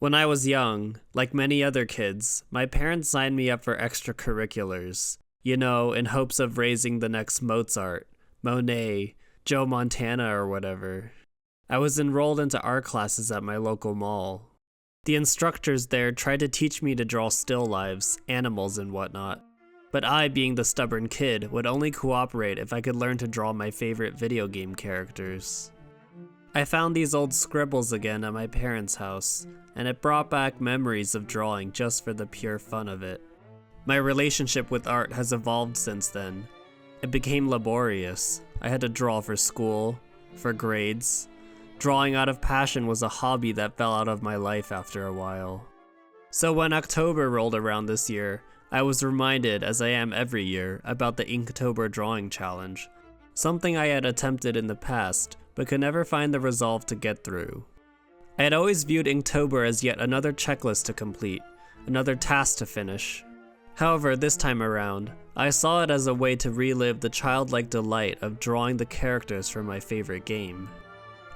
When I was young, like many other kids, my parents signed me up for extracurriculars, in hopes of raising the next Mozart, Monet, Joe Montana, or whatever. I was enrolled into art classes at my local mall. The instructors there tried to teach me to draw still lifes, animals, and whatnot, but I, being the stubborn kid, would only cooperate if I could learn to draw my favorite video game characters. I found these old scribbles again at my parents' house, and it brought back memories of drawing just for the pure fun of it. My relationship with art has evolved since then. It became laborious. I had to draw for school, for grades. Drawing out of passion was a hobby that fell out of my life after a while. So when October rolled around this year, I was reminded, as I am every year, about the Inktober Drawing Challenge, something I had attempted in the past, but could never find the resolve to get through. I had always viewed Inktober as yet another checklist to complete, another task to finish. However, this time around, I saw it as a way to relive the childlike delight of drawing the characters from my favorite game.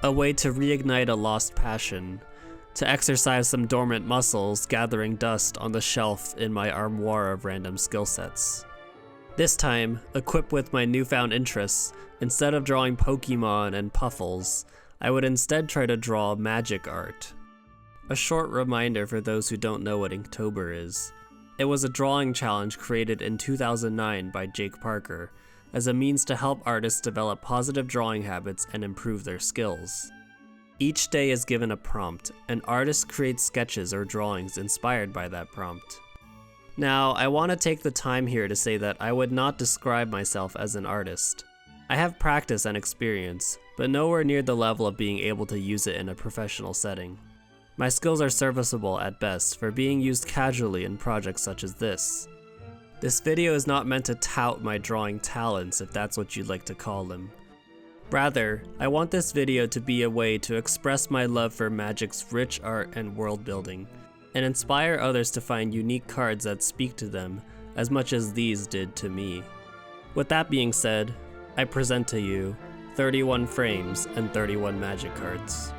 A way to reignite a lost passion, to exercise some dormant muscles gathering dust on the shelf in my armoire of random skill sets. This time, equipped with my newfound interests, instead of drawing Pokemon and Puffles, I would instead try to draw magic art. A short reminder for those who don't know what Inktober is. It was a drawing challenge created in 2009 by Jake Parker, as a means to help artists develop positive drawing habits and improve their skills. Each day is given a prompt, and artists create sketches or drawings inspired by that prompt. Now, I want to take the time here to say that I would not describe myself as an artist. I have practice and experience, but nowhere near the level of being able to use it in a professional setting. My skills are serviceable at best for being used casually in projects such as this. This video is not meant to tout my drawing talents, if that's what you'd like to call them. Rather, I want this video to be a way to express my love for Magic's rich art and world building, and inspire others to find unique cards that speak to them as much as these did to me. With that being said, I present to you 31 frames and 31 Magic cards.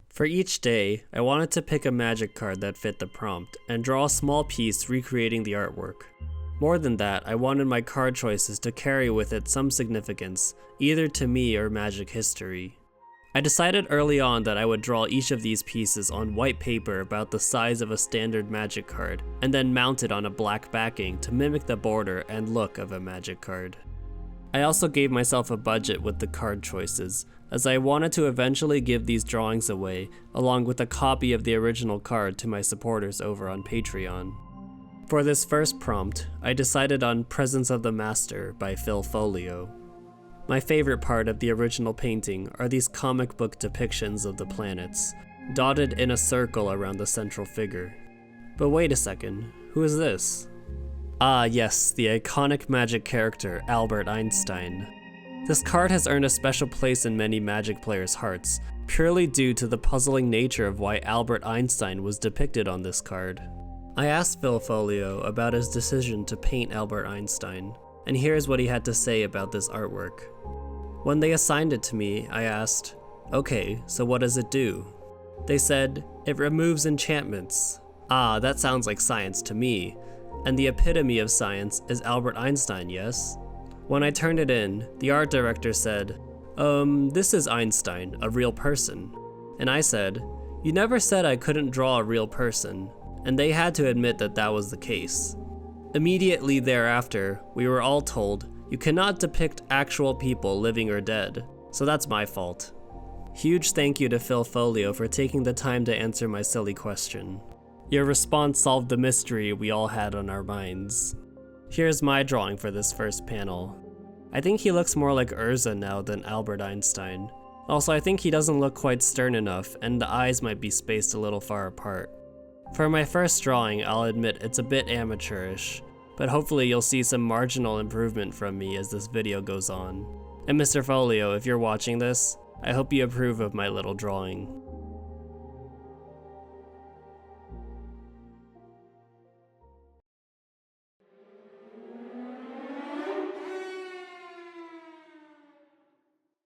For each day, I wanted to pick a magic card that fit the prompt, and draw a small piece recreating the artwork. More than that, I wanted my card choices to carry with it some significance, either to me or Magic history. I decided early on that I would draw each of these pieces on white paper about the size of a standard Magic card, and then mount it on a black backing to mimic the border and look of a Magic card. I also gave myself a budget with the card choices, as I wanted to eventually give these drawings away, along with a copy of the original card to my supporters over on Patreon. For this first prompt, I decided on Presence of the Master by Foglio. My favorite part of the original painting are these comic book depictions of the planets, dotted in a circle around the central figure. But wait a second, who is this? Ah yes, the iconic Magic character Albert Einstein. This card has earned a special place in many Magic players' hearts, purely due to the puzzling nature of why Albert Einstein was depicted on this card. I asked Foglio about his decision to paint Albert Einstein, and here's what he had to say about this artwork. When they assigned it to me, I asked, "Okay, so what does it do?" They said, "It removes enchantments." Ah, that sounds like science to me, and the epitome of science is Albert Einstein, yes? When I turned it in, the art director said, this is Einstein, a real person." And I said, "You never said I couldn't draw a real person," and they had to admit that that was the case. Immediately thereafter, we were all told, "You cannot depict actual people, living or dead," so that's my fault. Huge thank you to Foglio for taking the time to answer my silly question. Your response solved the mystery we all had on our minds. Here's my drawing for this first panel. I think he looks more like Urza now than Albert Einstein. Also, I think he doesn't look quite stern enough, and the eyes might be spaced a little far apart. For my first drawing, I'll admit it's a bit amateurish, but hopefully you'll see some marginal improvement from me as this video goes on. And Mr. Foglio, if you're watching this, I hope you approve of my little drawing.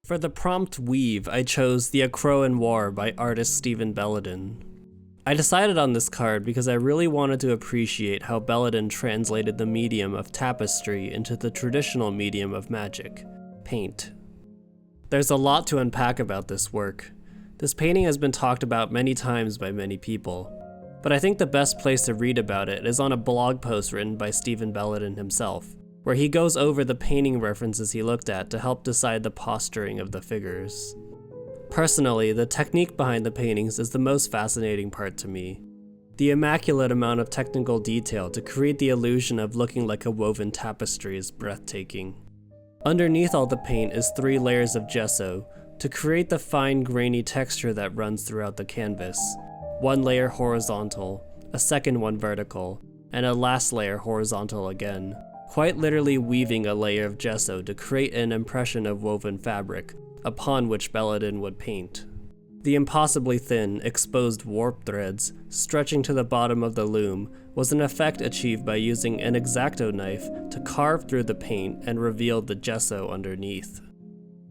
For the prompt weave, I chose The Acroan War by artist Stephen Belledin. I decided on this card because I really wanted to appreciate how Belledin translated the medium of tapestry into the traditional medium of magic, paint. There's a lot to unpack about this work. This painting has been talked about many times by many people, but I think the best place to read about it is on a blog post written by Stephen Belledin himself, where he goes over the painting references he looked at to help decide the posturing of the figures. Personally, the technique behind the paintings is the most fascinating part to me. The immaculate amount of technical detail to create the illusion of looking like a woven tapestry is breathtaking. Underneath all the paint is 3 layers of gesso to create the fine grainy texture that runs throughout the canvas. 1 layer horizontal, a second one vertical, and a last layer horizontal again, quite literally weaving a layer of gesso to create an impression of woven fabric, upon which Belledin would paint. The impossibly thin, exposed warp threads, stretching to the bottom of the loom, was an effect achieved by using an X-Acto knife to carve through the paint and reveal the gesso underneath.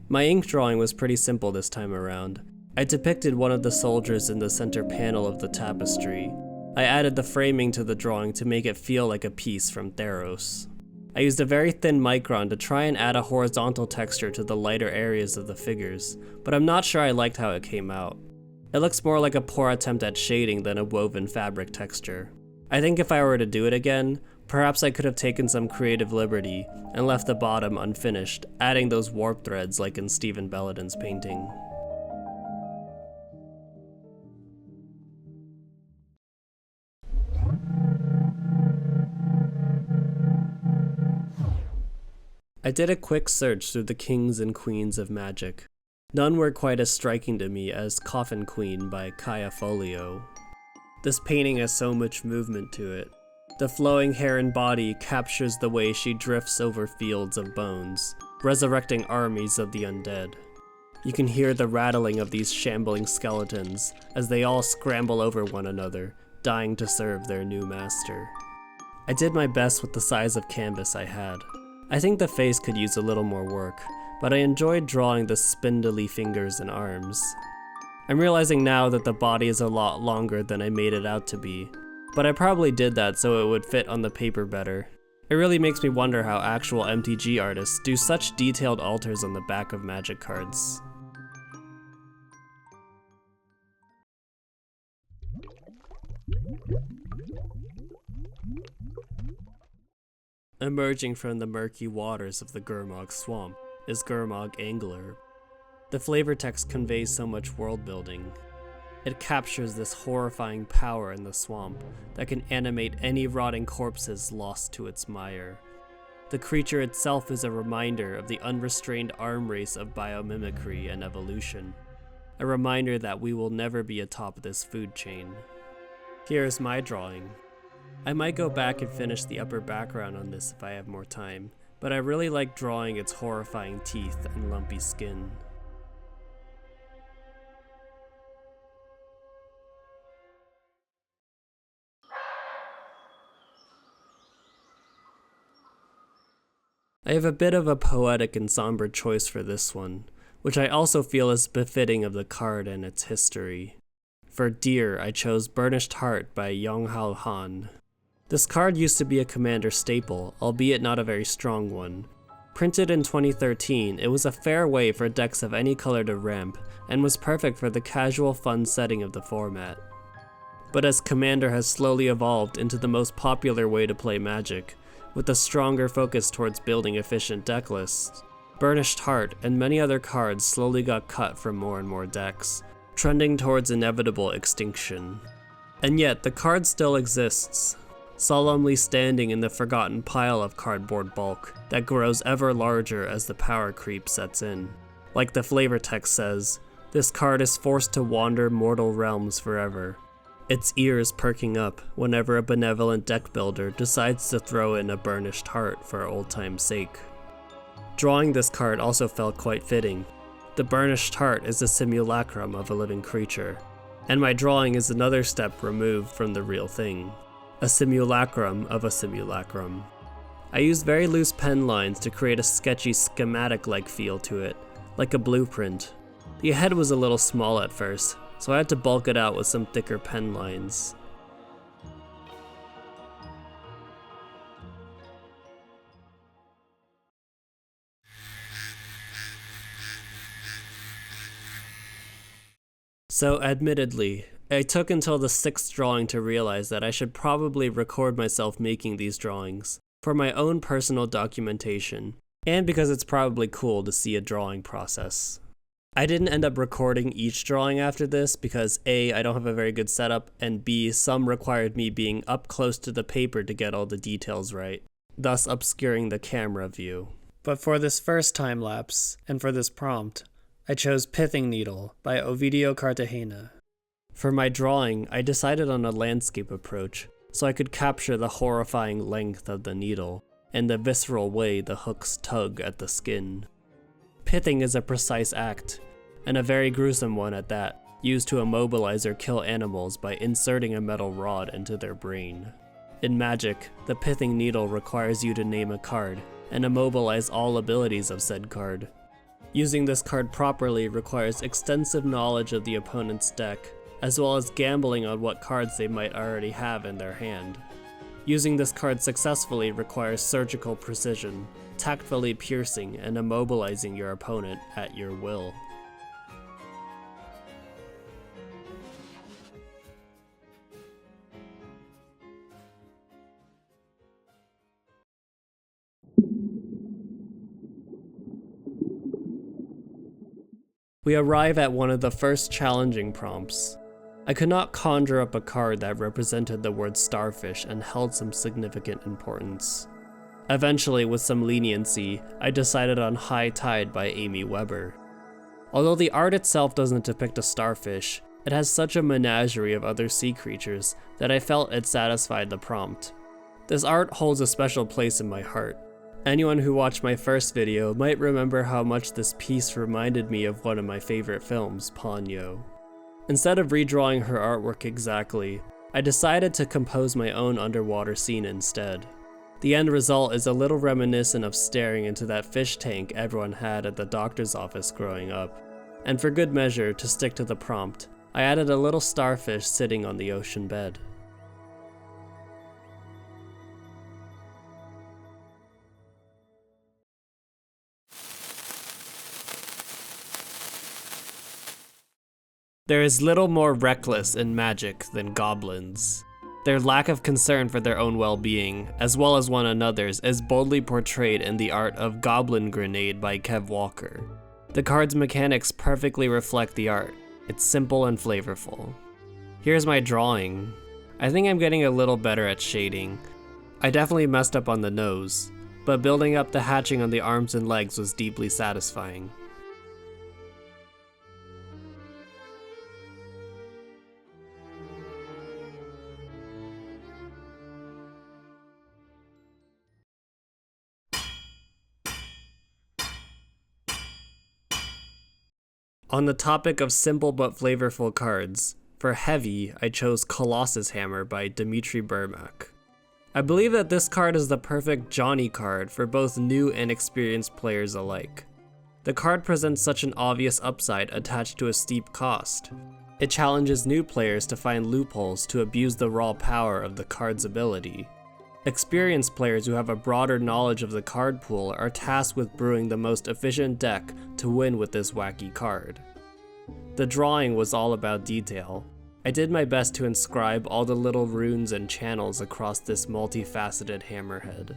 My ink drawing was pretty simple this time around. I depicted one of the soldiers in the center panel of the tapestry. I added the framing to the drawing to make it feel like a piece from Theros. I used a very thin micron to try and add a horizontal texture to the lighter areas of the figures, but I'm not sure I liked how it came out. It looks more like a poor attempt at shading than a woven fabric texture. I think if I were to do it again, perhaps I could have taken some creative liberty and left the bottom unfinished, adding those warp threads like in Stephen Belledin's painting. I did a quick search through the kings and queens of magic. None were quite as striking to me as Coffin Queen by Kaja Foglio. This painting has so much movement to it. The flowing hair and body captures the way she drifts over fields of bones, resurrecting armies of the undead. You can hear the rattling of these shambling skeletons as they all scramble over one another, dying to serve their new master. I did my best with the size of canvas I had. I think the face could use a little more work, but I enjoyed drawing the spindly fingers and arms. I'm realizing now that the body is a lot longer than I made it out to be, but I probably did that so it would fit on the paper better. It really makes me wonder how actual MTG artists do such detailed alters on the back of Magic cards. Emerging from the murky waters of the Gurmag swamp is Gurmag Angler. The flavor text conveys so much world building. It captures this horrifying power in the swamp that can animate any rotting corpses lost to its mire. The creature itself is a reminder of the unrestrained arm race of biomimicry and evolution. A reminder that we will never be atop this food chain. Here is my drawing. I might go back and finish the upper background on this if I have more time, but I really like drawing its horrifying teeth and lumpy skin. I have a bit of a poetic and somber choice for this one, which I also feel is befitting of the card and its history. For Deer, I chose Burnished Heart by Yeong-Hao Han. This card used to be a commander staple, albeit not a very strong one. Printed in 2013, it was a fair way for decks of any color to ramp, and was perfect for the casual fun setting of the format. But as Commander has slowly evolved into the most popular way to play Magic, with a stronger focus towards building efficient deck lists, Burnished Heart and many other cards slowly got cut from more and more decks, trending towards inevitable extinction. And yet, the card still exists, solemnly standing in the forgotten pile of cardboard bulk that grows ever larger as the power creep sets in. Like the flavor text says, this card is forced to wander mortal realms forever, its ears perking up whenever a benevolent deck builder decides to throw in a Burnished Heart for old time's sake. Drawing this card also felt quite fitting. The Burnished Heart is a simulacrum of a living creature, and my drawing is another step removed from the real thing. A simulacrum of a simulacrum. I used very loose pen lines to create a sketchy schematic-like feel to it, like a blueprint. The head was a little small at first, so I had to bulk it out with some thicker pen lines. So admittedly, it took until the 6th drawing to realize that I should probably record myself making these drawings, for my own personal documentation, and because it's probably cool to see a drawing process. I didn't end up recording each drawing after this because A, I don't have a very good setup, and B, some required me being up close to the paper to get all the details right, thus obscuring the camera view. But for this first time lapse, and for this prompt, I chose Pithing Needle by Ovidio Cartagena. For my drawing, I decided on a landscape approach, so I could capture the horrifying length of the needle, and the visceral way the hooks tug at the skin. Pithing is a precise act, and a very gruesome one at that, used to immobilize or kill animals by inserting a metal rod into their brain. In Magic, the Pithing Needle requires you to name a card, and immobilize all abilities of said card. Using this card properly requires extensive knowledge of the opponent's deck, as well as gambling on what cards they might already have in their hand. Using this card successfully requires surgical precision, tactfully piercing and immobilizing your opponent at your will. We arrive at one of the first challenging prompts. I could not conjure up a card that represented the word Starfish and held some significant importance. Eventually, with some leniency, I decided on High Tide by Amy Weber. Although the art itself doesn't depict a starfish, it has such a menagerie of other sea creatures that I felt it satisfied the prompt. This art holds a special place in my heart. Anyone who watched my first video might remember how much this piece reminded me of one of my favorite films, Ponyo. Instead of redrawing her artwork exactly, I decided to compose my own underwater scene instead. The end result is a little reminiscent of staring into that fish tank everyone had at the doctor's office growing up. And for good measure, to stick to the prompt, I added a little starfish sitting on the ocean bed. There is little more reckless in Magic than goblins. Their lack of concern for their own well-being, as well as one another's, is boldly portrayed in the art of Goblin Grenade by Kev Walker. The card's mechanics perfectly reflect the art. It's simple and flavorful. Here's my drawing. I think I'm getting a little better at shading. I definitely messed up on the nose, but building up the hatching on the arms and legs was deeply satisfying. On the topic of simple but flavorful cards, for heavy, I chose Colossus Hammer by Dmitry Burmak. I believe that this card is the perfect Johnny card for both new and experienced players alike. The card presents such an obvious upside attached to a steep cost. It challenges new players to find loopholes to abuse the raw power of the card's ability. Experienced players who have a broader knowledge of the card pool are tasked with brewing the most efficient deck to win with this wacky card. The drawing was all about detail. I did my best to inscribe all the little runes and channels across this multifaceted hammerhead.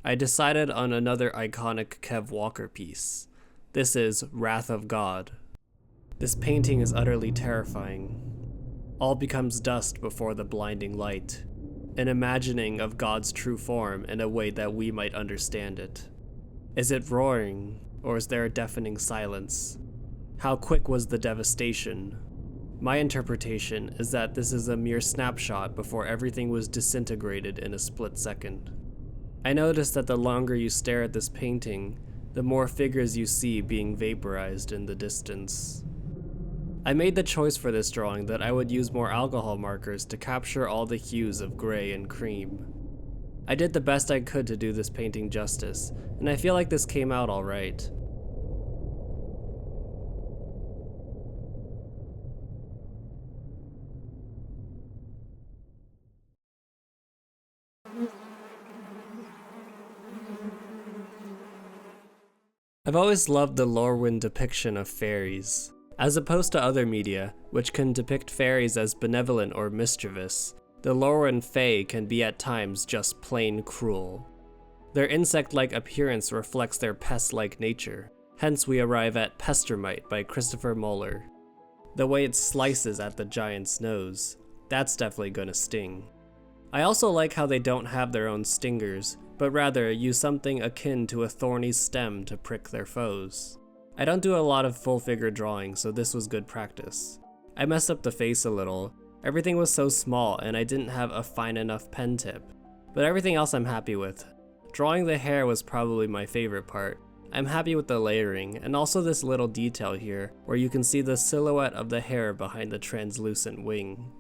I decided on another iconic Kev Walker piece. This is Wrath of God. This painting is utterly terrifying. All becomes dust before the blinding light, an imagining of God's true form in a way that we might understand it. Is it roaring, or is there a deafening silence? How quick was the devastation? My interpretation is that this is a mere snapshot before everything was disintegrated in a split second. I noticed that the longer you stare at this painting, the more figures you see being vaporized in the distance. I made the choice for this drawing that I would use more alcohol markers to capture all the hues of gray and cream. I did the best I could to do this painting justice, and I feel like this came out alright. I've always loved the Lorwyn depiction of fairies. As opposed to other media, which can depict fairies as benevolent or mischievous, the Lorwyn Fae can be at times just plain cruel. Their insect-like appearance reflects their pest-like nature, hence we arrive at Pestermite by Christopher Moeller. The way it slices at the giant's nose, that's definitely gonna sting. I also like how they don't have their own stingers, but rather use something akin to a thorny stem to prick their foes. I don't do a lot of full figure drawing, so this was good practice. I messed up the face a little. Everything was so small and I didn't have a fine enough pen tip, but everything else I'm happy with. Drawing the hair was probably my favorite part. I'm happy with the layering, and also this little detail here, where you can see the silhouette of the hair behind the translucent wing.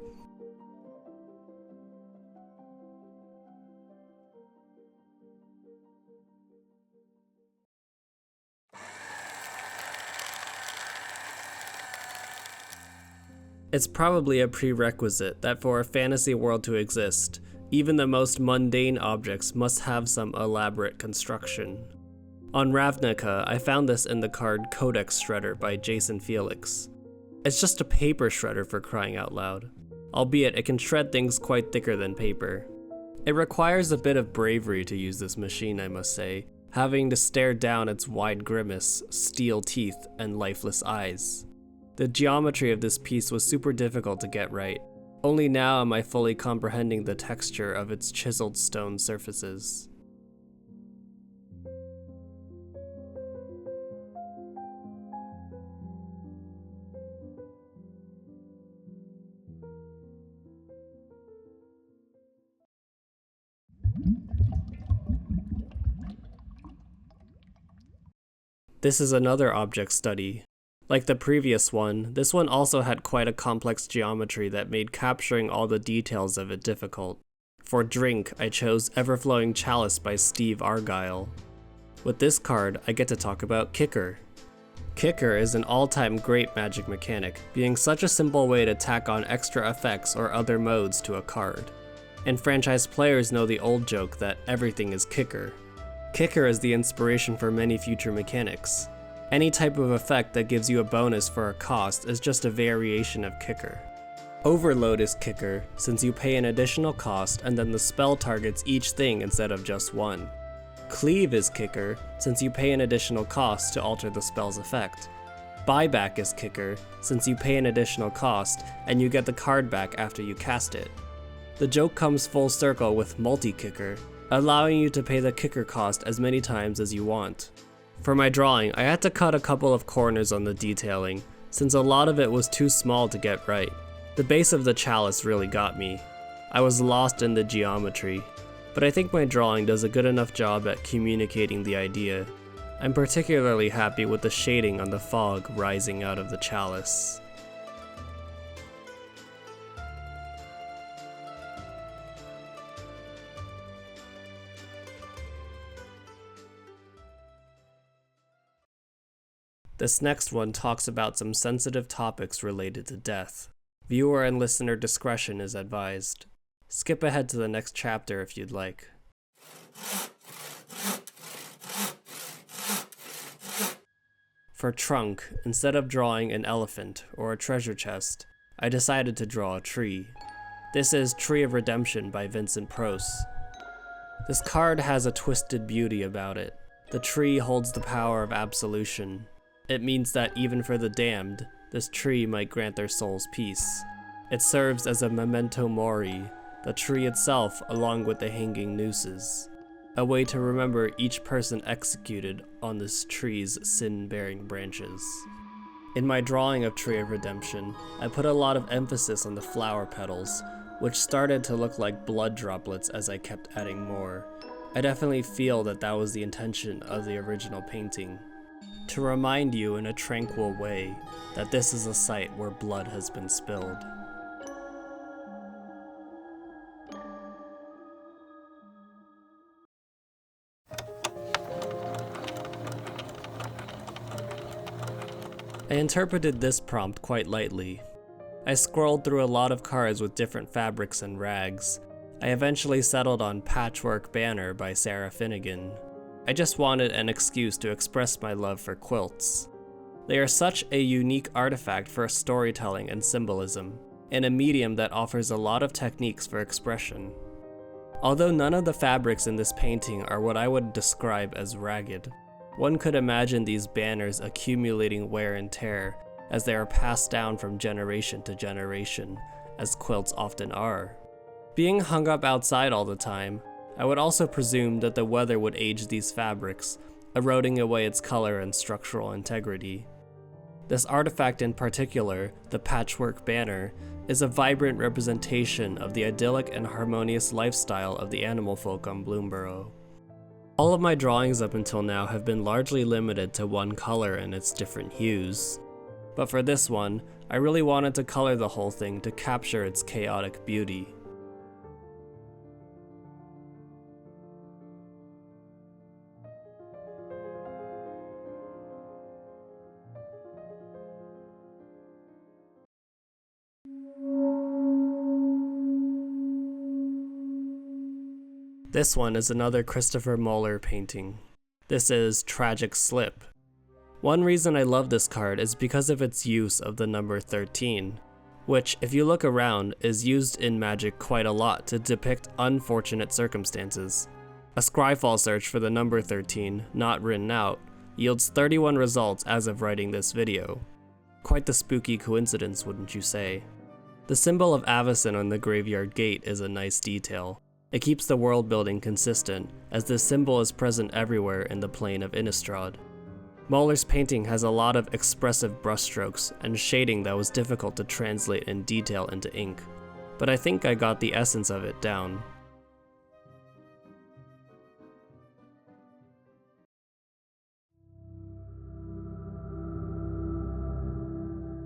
It's probably a prerequisite that for a fantasy world to exist, even the most mundane objects must have some elaborate construction. On Ravnica, I found this in the card Codex Shredder by Jason Felix. It's just a paper shredder for crying out loud, albeit it can shred things quite thicker than paper. It requires a bit of bravery to use this machine, I must say, having to stare down its wide grimace, steel teeth, and lifeless eyes. The geometry of this piece was super difficult to get right. Only now am I fully comprehending the texture of its chiseled stone surfaces. This is another object study. Like the previous one, this one also had quite a complex geometry that made capturing all the details of it difficult. For drink, I chose Everflowing Chalice by Steve Argyle. With this card, I get to talk about Kicker. Kicker is an all-time great Magic mechanic, being such a simple way to tack on extra effects or other modes to a card. And franchise players know the old joke that everything is Kicker. Kicker is the inspiration for many future mechanics. Any type of effect that gives you a bonus for a cost is just a variation of Kicker. Overload is Kicker, since you pay an additional cost and then the spell targets each thing instead of just one. Cleave is Kicker, since you pay an additional cost to alter the spell's effect. Buyback is Kicker, since you pay an additional cost and you get the card back after you cast it. The joke comes full circle with multi-Kicker, allowing you to pay the Kicker cost as many times as you want. For my drawing, I had to cut a couple of corners on the detailing, since a lot of it was too small to get right. The base of the chalice really got me. I was lost in the geometry, but I think my drawing does a good enough job at communicating the idea. I'm particularly happy with the shading on the fog rising out of the chalice. This next one talks about some sensitive topics related to death. Viewer and listener discretion is advised. Skip ahead to the next chapter if you'd like. For trunk, instead of drawing an elephant or a treasure chest, I decided to draw a tree. This is Tree of Redemption by Vincent Proce. This card has a twisted beauty about it. The tree holds the power of absolution. It means that even for the damned, this tree might grant their souls peace. It serves as a memento mori, the tree itself along with the hanging nooses, a way to remember each person executed on this tree's sin-bearing branches. In my drawing of Tree of Redemption, I put a lot of emphasis on the flower petals, which started to look like blood droplets as I kept adding more. I definitely feel that that was the intention of the original painting. to remind you in a tranquil way that this is a site where blood has been spilled. I interpreted this prompt quite lightly. I scrolled through a lot of cards with different fabrics and rags. I eventually settled on Patchwork Banner by Sarah Finnigan. I just wanted an excuse to express my love for quilts. They are such a unique artifact for storytelling and symbolism, and a medium that offers a lot of techniques for expression. Although none of the fabrics in this painting are what I would describe as ragged, one could imagine these banners accumulating wear and tear as they are passed down from generation to generation, as quilts often are. Being hung up outside all the time, I would also presume that the weather would age these fabrics, eroding away its color and structural integrity. This artifact in particular, the Patchwork Banner, is a vibrant representation of the idyllic and harmonious lifestyle of the animal folk on Bloomborough. All of my drawings up until now have been largely limited to one color and its different hues. But for this one, I really wanted to color the whole thing to capture its chaotic beauty. This one is another Christopher Moeller painting. This is Tragic Slip. One reason I love this card is because of its use of the number 13, which, if you look around, is used in Magic quite a lot to depict unfortunate circumstances. A Scryfall search for the number 13, not written out, yields 31 results as of writing this video. Quite the spooky coincidence, wouldn't you say? The symbol of Avacyn on the graveyard gate is a nice detail. It keeps the world building consistent, as this symbol is present everywhere in the plane of Innistrad. Moeller's painting has a lot of expressive brushstrokes and shading that was difficult to translate in detail into ink, but I think I got the essence of it down.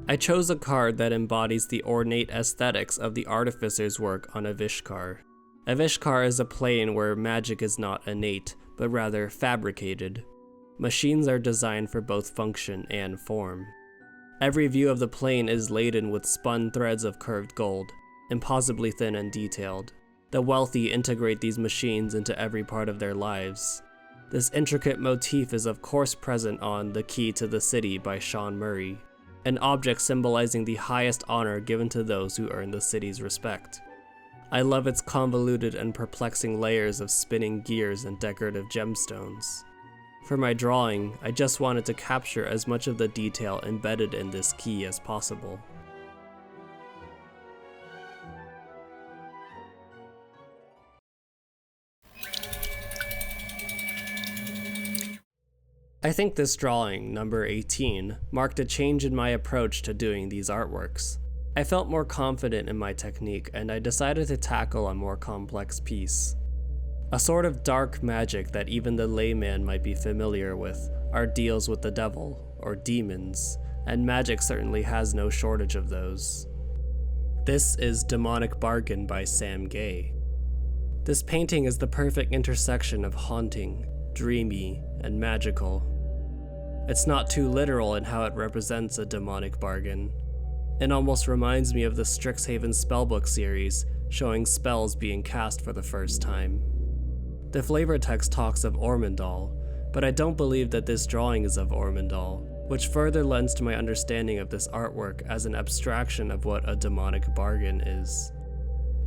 I chose a card that embodies the ornate aesthetics of the artificer's work on Avishkar. Avishkar is a plane where magic is not innate, but rather fabricated. Machines are designed for both function and form. Every view of the plane is laden with spun threads of curved gold, impossibly thin and detailed. The wealthy integrate these machines into every part of their lives. This intricate motif is of course present on The Key to the City by Sean Murray, an object symbolizing the highest honor given to those who earn the city's respect. I love its convoluted and perplexing layers of spinning gears and decorative gemstones. For my drawing, I just wanted to capture as much of the detail embedded in this key as possible. I think this drawing, number 18, marked a change in my approach to doing these artworks. I felt more confident in my technique, and I decided to tackle a more complex piece. A sort of dark magic that even the layman might be familiar with are deals with the devil, or demons, and magic certainly has no shortage of those. This is Demonic Bargain by Sam Gay. This painting is the perfect intersection of haunting, dreamy, and magical. It's not too literal in how it represents a demonic bargain. It almost reminds me of the Strixhaven spellbook series, showing spells being cast for the first time. The flavor text talks of Ormondal, but I don't believe that this drawing is of Ormondal, which further lends to my understanding of this artwork as an abstraction of what a demonic bargain is.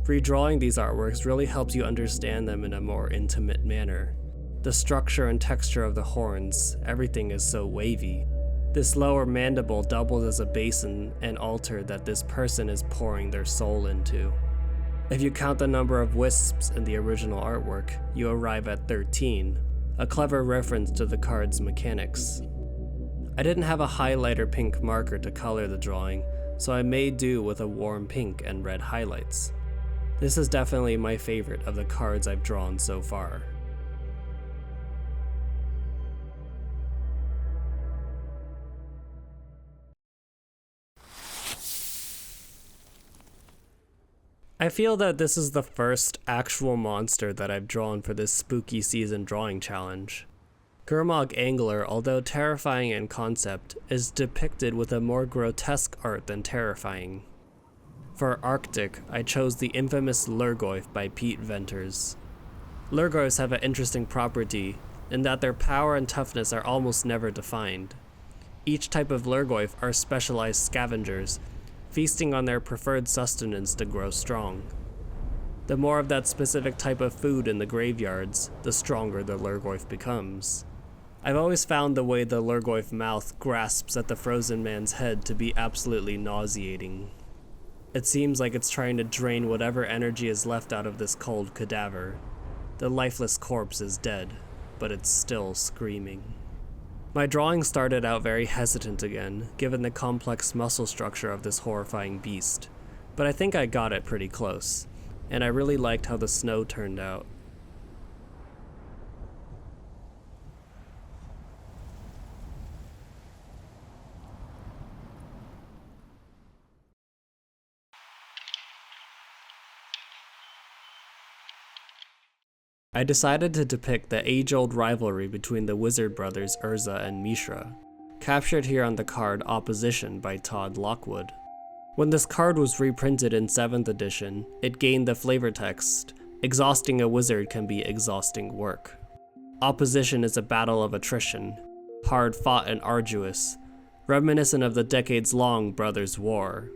Redrawing these artworks really helps you understand them in a more intimate manner. The structure and texture of the horns, everything is so wavy. This lower mandible doubles as a basin and altar that this person is pouring their soul into. If you count the number of wisps in the original artwork, you arrive at 13, a clever reference to the card's mechanics. I didn't have a highlighter pink marker to color the drawing, so I made do with a warm pink and red highlights. This is definitely my favorite of the cards I've drawn so far. I feel that this is the first actual monster that I've drawn for this spooky season drawing challenge. Gurmag Angler, although terrifying in concept, is depicted with a more grotesque art than terrifying. For Arctic, I chose the infamous Lurgoyf by Pete Venters. Lurgoyfs have an interesting property in that their power and toughness are almost never defined. Each type of Lurgoyf are specialized scavengers, feasting on their preferred sustenance to grow strong. The more of that specific type of food in the graveyards, the stronger the Lurgoyf becomes. I've always found the way the Lurgoyf mouth grasps at the frozen man's head to be absolutely nauseating. It seems like it's trying to drain whatever energy is left out of this cold cadaver. The lifeless corpse is dead, but it's still screaming. My drawing started out very hesitant again, given the complex muscle structure of this horrifying beast, but I think I got it pretty close, and I really liked how the snow turned out. I decided to depict the age-old rivalry between the wizard brothers Urza and Mishra, captured here on the card Opposition by Todd Lockwood. When this card was reprinted in 7th edition, it gained the flavor text, "Exhausting a wizard can be exhausting work." Opposition is a battle of attrition, hard-fought and arduous, reminiscent of the decades-long Brothers' War.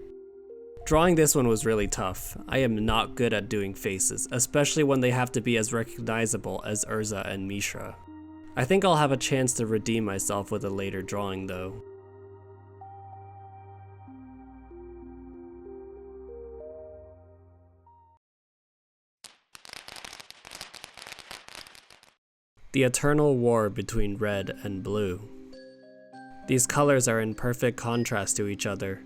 Drawing this one was really tough. I am not good at doing faces, especially when they have to be as recognizable as Urza and Mishra. I think I'll have a chance to redeem myself with a later drawing though. The eternal war between red and blue. These colors are in perfect contrast to each other,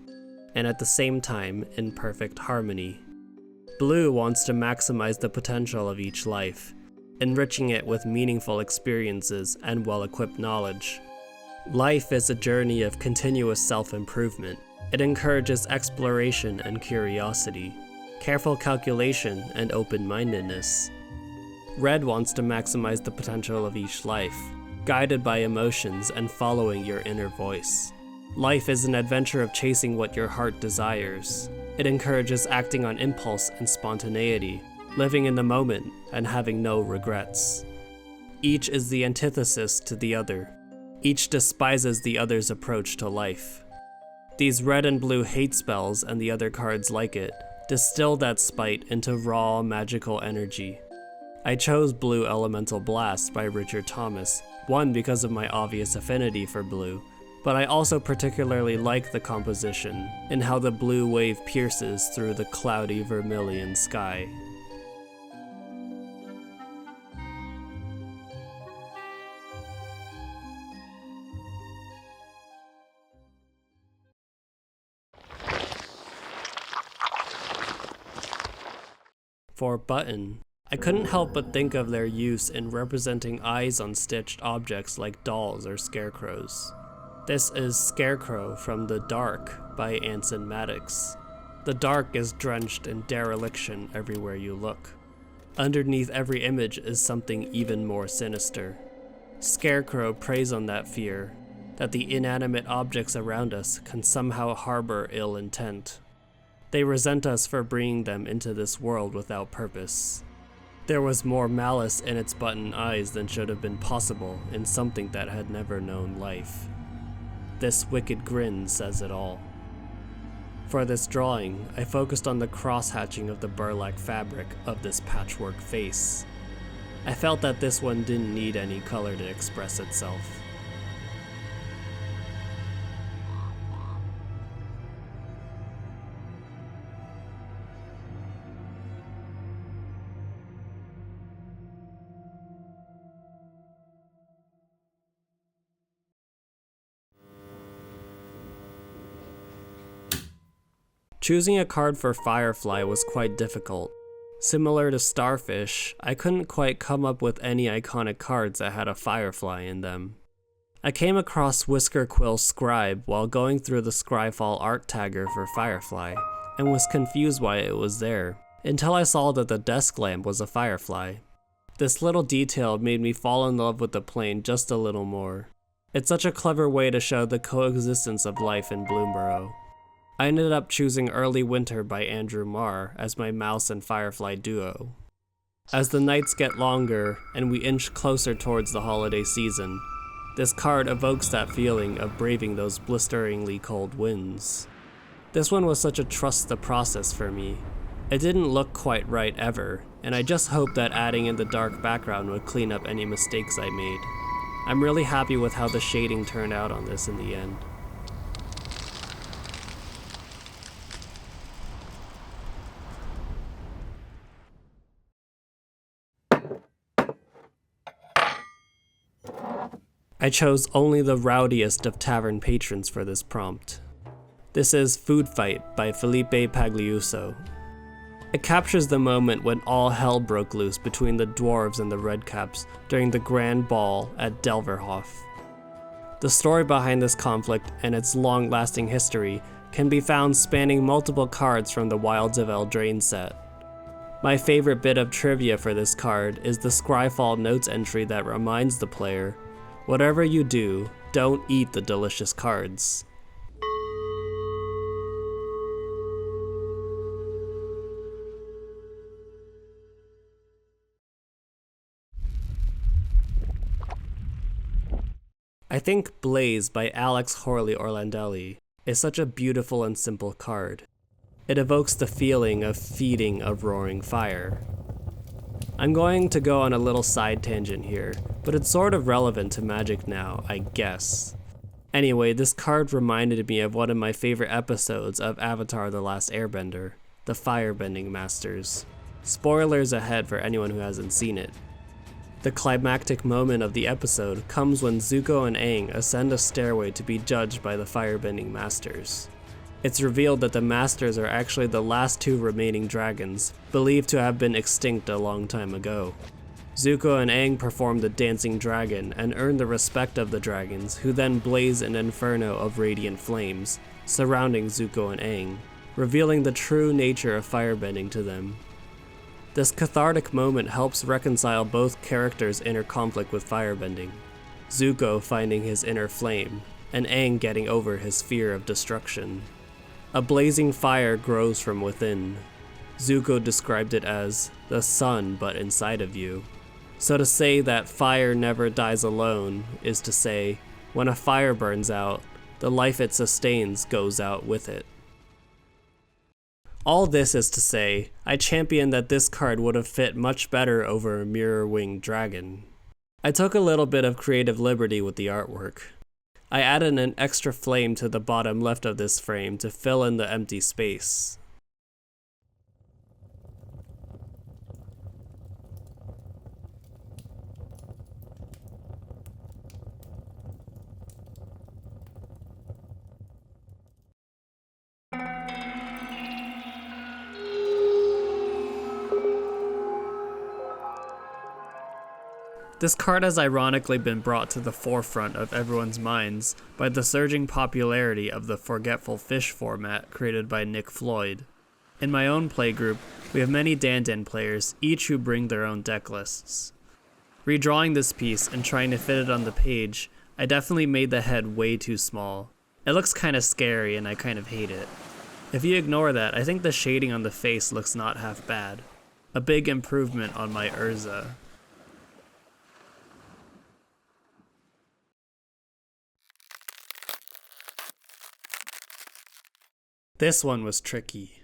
and at the same time in perfect harmony. Blue wants to maximize the potential of each life, enriching it with meaningful experiences and well-equipped knowledge. Life is a journey of continuous self-improvement. It encourages exploration and curiosity, careful calculation and open-mindedness. Red wants to maximize the potential of each life, guided by emotions and following your inner voice. Life is an adventure of chasing what your heart desires. It encourages acting on impulse and spontaneity, living in the moment and having no regrets. Each is the antithesis to the other. Each despises the other's approach to life. These red and blue hate spells and the other cards like it distill that spite into raw magical energy. I chose Blue Elemental Blast by Richard Thomas, one because of my obvious affinity for blue, but I also particularly like the composition and how the blue wave pierces through the cloudy vermilion sky. For Button, I couldn't help but think of their use in representing eyes on stitched objects like dolls or scarecrows. This is Scarecrow from The Dark by Anson Maddocks. The dark is drenched in dereliction everywhere you look. Underneath every image is something even more sinister. Scarecrow preys on that fear, that the inanimate objects around us can somehow harbor ill intent. They resent us for bringing them into this world without purpose. There was more malice in its button eyes than should have been possible in something that had never known life. This wicked grin says it all. For this drawing, I focused on the cross-hatching of the burlap fabric of this patchwork face. I felt that this one didn't need any color to express itself. Choosing a card for Firefly was quite difficult. Similar to Starfish, I couldn't quite come up with any iconic cards that had a firefly in them. I came across Whisker Quill Scribe while going through the Scryfall art tagger for Firefly, and was confused why it was there. until I saw that the desk lamp was a Firefly. This little detail made me fall in love with the plane just a little more. It's such a clever way to show the coexistence of life in Bloomborough. I ended up choosing Early Winter by Andrew Marr as my mouse and Firefly duo. As the nights get longer and we inch closer towards the holiday season, this card evokes that feeling of braving those blisteringly cold winds. This one was such a trust the process for me. It didn't look quite right ever, and I just hoped that adding in the dark background would clean up any mistakes I made. I'm really happy with how the shading turned out on this in the end. I chose only the rowdiest of tavern patrons for this prompt. This is Food Fight by Filipe Pagliuso. It captures the moment when all hell broke loose between the dwarves and the redcaps during the grand ball at Delverhof. The story behind this conflict and its long-lasting history can be found spanning multiple cards from the Wilds of Eldraine set. My favorite bit of trivia for this card is the Scryfall notes entry that reminds the player, whatever you do, don't eat the delicious cards. I think Blaze by Alex Horley-Orlandelli is such a beautiful and simple card. It evokes the feeling of feeding a roaring fire. I'm going to go on a little side tangent here, but it's sort of relevant to Magic now, I guess. Anyway, this card reminded me of one of my favorite episodes of Avatar: The Last Airbender, the Firebending Masters. Spoilers ahead for anyone who hasn't seen it. The climactic moment of the episode comes when Zuko and Aang ascend a stairway to be judged by the Firebending Masters. It's revealed that the Masters are actually the last two remaining dragons, believed to have been extinct a long time ago. Zuko and Aang perform the Dancing Dragon and earn the respect of the dragons, who then blaze an inferno of radiant flames, surrounding Zuko and Aang, revealing the true nature of firebending to them. This cathartic moment helps reconcile both characters' inner conflict with firebending, Zuko finding his inner flame, and Aang getting over his fear of destruction. A blazing fire grows from within. Zuko described it as the sun but inside of you. So to say that fire never dies alone is to say, when a fire burns out, the life it sustains goes out with it. All this is to say, I champion that this card would have fit much better over a mirror-winged dragon. I took a little bit of creative liberty with the artwork. I added an extra flame to the bottom left of this frame to fill in the empty space. This card has ironically been brought to the forefront of everyone's minds by the surging popularity of the Forgetful Fish format created by Nick Floyd. In my own playgroup, we have many Dandan players, each who bring their own deck lists. Redrawing this piece and trying to fit it on the page, I definitely made the head way too small. It looks kinda scary and I kind of hate it. If you ignore that, I think the shading on the face looks not half bad. A big improvement on my Urza. This one was tricky.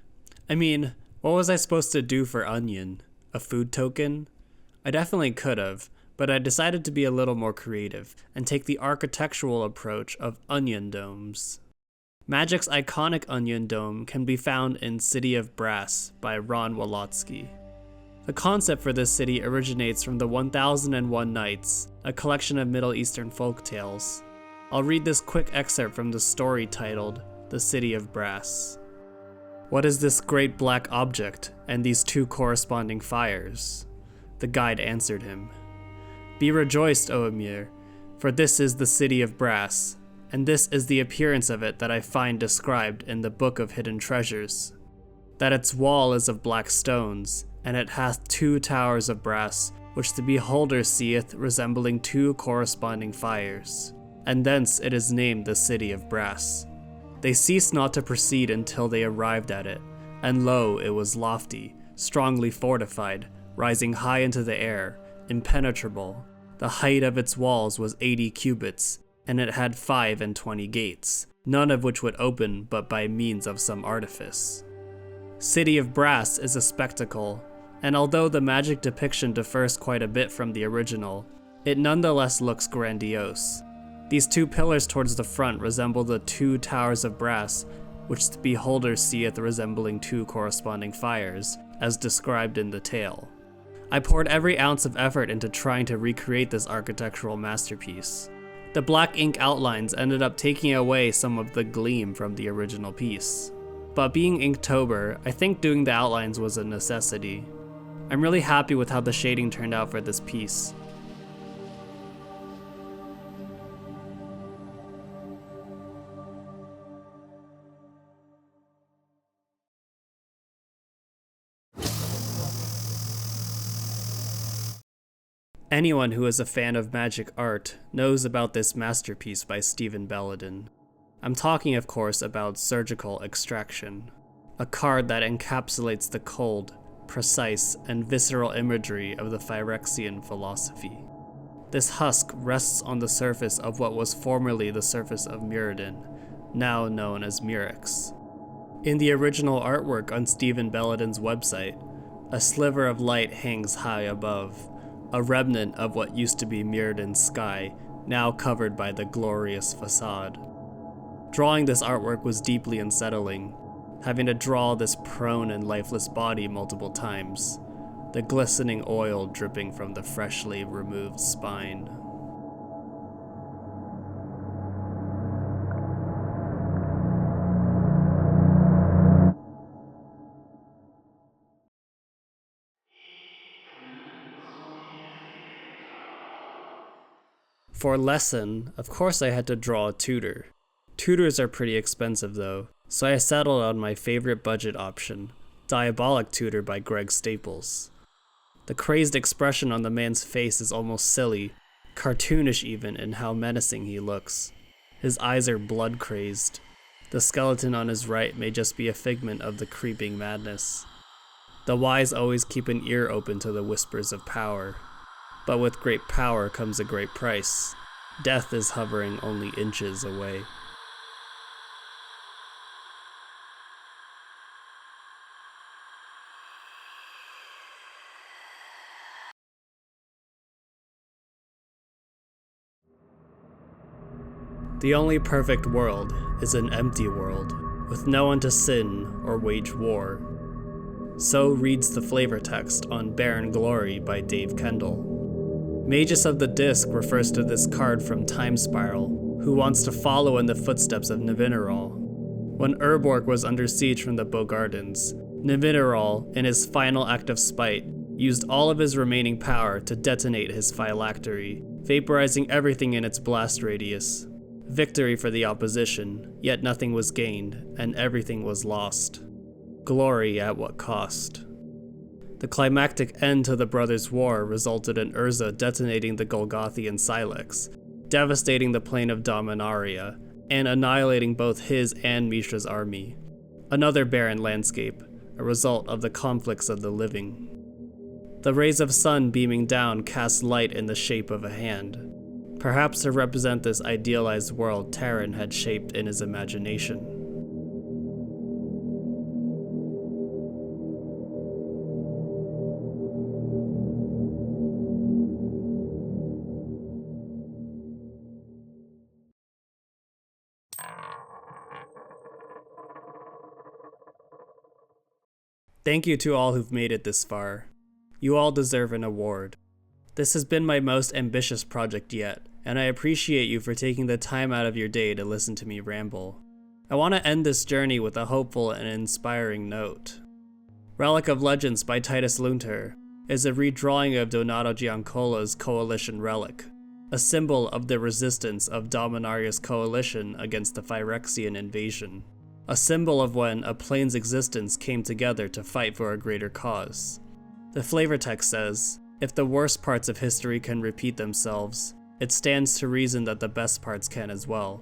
I mean, what was I supposed to do for Onion? A food token? I definitely could have, but I decided to be a little more creative and take the architectural approach of onion domes. Magic's iconic onion dome can be found in City of Brass by Ron Wolotsky. The concept for this city originates from the 1001 Nights, a collection of Middle Eastern folk tales. I'll read this quick excerpt from the story titled The City of Brass. What is this great black object and these two corresponding fires? The guide answered him. Be rejoiced, O Emir, for this is the City of Brass, and this is the appearance of it that I find described in the Book of Hidden Treasures. that its wall is of black stones, and it hath 2 towers of brass, which the beholder seeth resembling 2 corresponding fires, and thence it is named the City of Brass. They ceased not to proceed until they arrived at it, and lo, it was lofty, strongly fortified, rising high into the air, impenetrable. The height of its walls was 80 cubits, and it had 25 gates, none of which would open but by means of some artifice. City of Brass is a spectacle, and although the magic depiction differs quite a bit from the original, it nonetheless looks grandiose. These 2 pillars towards the front resemble the 2 towers of brass, which the beholder seeth resembling 2 corresponding fires, as described in the tale. I poured every ounce of effort into trying to recreate this architectural masterpiece. The black ink outlines ended up taking away some of the gleam from the original piece. But being Inktober, I think doing the outlines was a necessity. I'm really happy with how the shading turned out for this piece. Anyone who is a fan of magic art knows about this masterpiece by Stephen Belledin. I'm talking, of course, about Surgical Extraction, a card that encapsulates the cold, precise, and visceral imagery of the Phyrexian philosophy. This husk rests on the surface of what was formerly the surface of Mirrodin, now known as Murex. In the original artwork on Stephen Belledin's website, a sliver of light hangs high above, a remnant of what used to be Mirrodin's sky, now covered by the glorious facade. Drawing this artwork was deeply unsettling, having to draw this prone and lifeless body multiple times, the glistening oil dripping from the freshly removed spine. For lesson, of course I had to draw a tutor. Tutors are pretty expensive though, so I settled on my favorite budget option, Diabolic Tutor by Greg Staples. The crazed expression on the man's face is almost silly, cartoonish even in how menacing he looks. His eyes are blood-crazed. The skeleton on his right may just be a figment of the creeping madness. The wise always keep an ear open to the whispers of power. But with great power comes a great price. Death is hovering only inches away. The only perfect world is an empty world, with no one to sin or wage war. So reads the flavor text on Barren Glory by Dave Kendall. Magus of the Disc refers to this card from Time Spiral, who wants to follow in the footsteps of Nevinyrral. When Urborg was under siege from the Bogardans, Nevinyrral, in his final act of spite, used all of his remaining power to detonate his phylactery, vaporizing everything in its blast radius. Victory for the opposition, yet nothing was gained, and everything was lost. Glory at what cost? The climactic end to the Brothers' War resulted in Urza detonating the Golgothian Silex, devastating the plain of Dominaria, and annihilating both his and Mishra's army. Another barren landscape, a result of the conflicts of the living. The rays of sun beaming down cast light in the shape of a hand, perhaps to represent this idealized world Terran had shaped in his imagination. Thank you to all who've made it this far. You all deserve an award. This has been my most ambitious project yet, and I appreciate you for taking the time out of your day to listen to me ramble. I want to end this journey with a hopeful and inspiring note. Relic of Legends by Titus Lunter is a redrawing of Donato Giancola's Coalition Relic, a symbol of the resistance of Dominaria's coalition against the Phyrexian invasion. a symbol of when a plane's existence came together to fight for a greater cause. The flavor text says, "If the worst parts of history can repeat themselves, it stands to reason that the best parts can as well.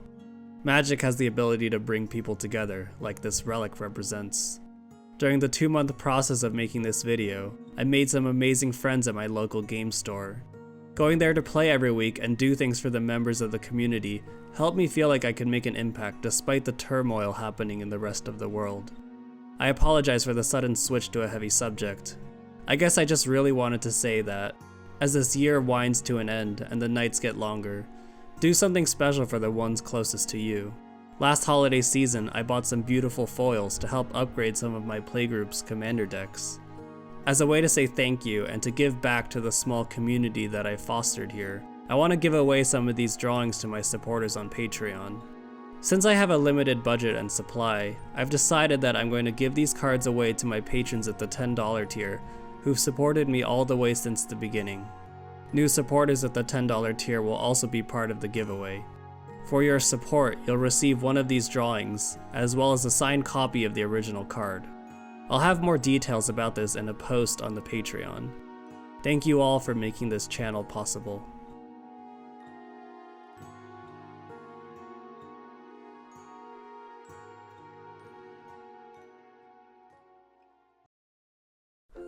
Magic has the ability to bring people together, like this relic represents." During the 2-month process of making this video, I made some amazing friends at my local game store. Going there to play every week and do things for the members of the community helped me feel like I could make an impact despite the turmoil happening in the rest of the world. I apologize for the sudden switch to a heavy subject. I guess I just really wanted to say that, as this year winds to an end and the nights get longer, do something special for the ones closest to you. Last holiday season, I bought some beautiful foils to help upgrade some of my playgroup's commander decks. As a way to say thank you and to give back to the small community that I fostered here, I want to give away some of these drawings to my supporters on Patreon. Since I have a limited budget and supply, I've decided that I'm going to give these cards away to my patrons at the $10 tier who've supported me all the way since the beginning. New supporters at the $10 tier will also be part of the giveaway. For your support, you'll receive one of these drawings, as well as a signed copy of the original card. I'll have more details about this in a post on the Patreon. Thank you all for making this channel possible.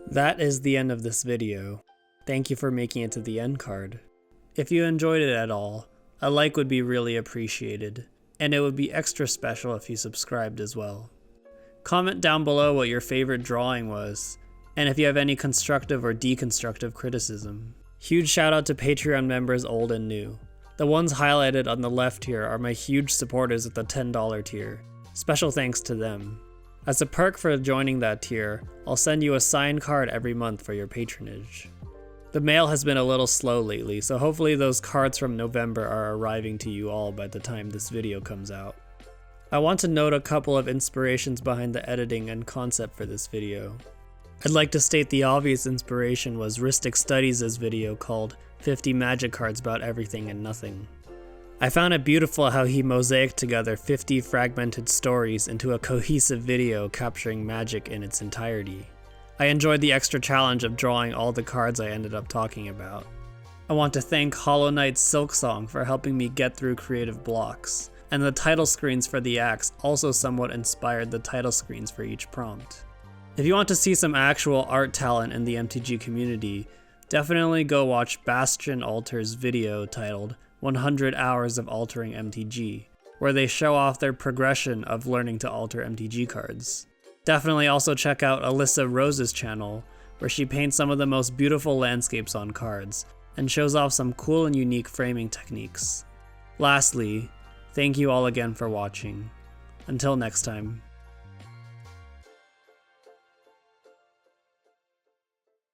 That is the end of this video. Thank you for making it to the end card. If you enjoyed it at all, a like would be really appreciated, and it would be extra special if you subscribed as well. Comment down below what your favorite drawing was, and if you have any constructive or deconstructive criticism. Huge shout out to Patreon members old and new. The ones highlighted on the left here are my huge supporters at the $10 tier. Special thanks to them. As a perk for joining that tier, I'll send you a signed card every month for your patronage. The mail has been a little slow lately, so hopefully those cards from November are arriving to you all by the time this video comes out. I want to note a couple of inspirations behind the editing and concept for this video. I'd like to state the obvious inspiration was Ristic Studies' video called 50 Magic Cards About Everything and Nothing. I found it beautiful how he mosaicked together 50 fragmented stories into a cohesive video capturing magic in its entirety. I enjoyed the extra challenge of drawing all the cards I ended up talking about. I want to thank Hollow Knight's Silksong for helping me get through creative blocks, and the title screens for the acts also somewhat inspired the title screens for each prompt. If you want to see some actual art talent in the MTG community, definitely go watch Bastion Alter's video titled 100 Hours of Altering MTG, where they show off their progression of learning to alter MTG cards. Definitely also check out Alyssa Rose's channel, where she paints some of the most beautiful landscapes on cards, and shows off some cool and unique framing techniques. Lastly, thank you all again for watching. Until next time.